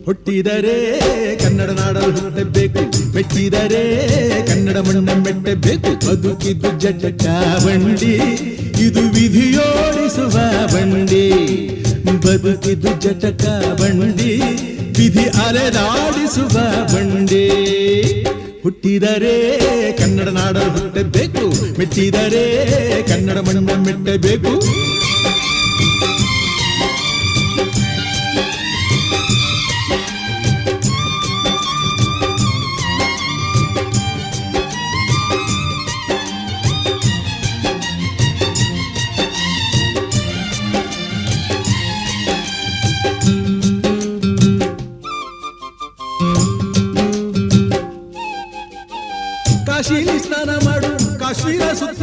ಹುಟ್ಟಿದರೆ ಕನ್ನಡ ನಾಡಲು ಹುಟ್ಟಬೇಕು, ಮೆಟ್ಟಿದರೆ ಕನ್ನಡ ಮಣ್ಣ ಮೆಟ್ಟಬೇಕು. ಬದುಕಿದ್ದು ಜಟಕ ಬಂಡಿ, ಇದು ವಿಧಿಯೋಡಿಸುವ ಬಂಡಿ. ಬದುಕಿದ್ದು ಜಟಕ ಬಂಡಿ, ವಿಧಿ ಅಲೆದಾಡಿಸುವ ಬಂಡಿ. ಹುಟ್ಟಿದರೆ ಕನ್ನಡ ನಾಡಲು ಹುಟ್ಟಬೇಕು, ಮೆಟ್ಟಿದರೆ ಕನ್ನಡ ಮಣ್ಣ ಮೆಟ್ಟಬೇಕು. ಕಾಶಿಲಿ ಸ್ನಾನ ಮಾಡು, ಕಾಶ್ಮೀರ ಸುತ್ತ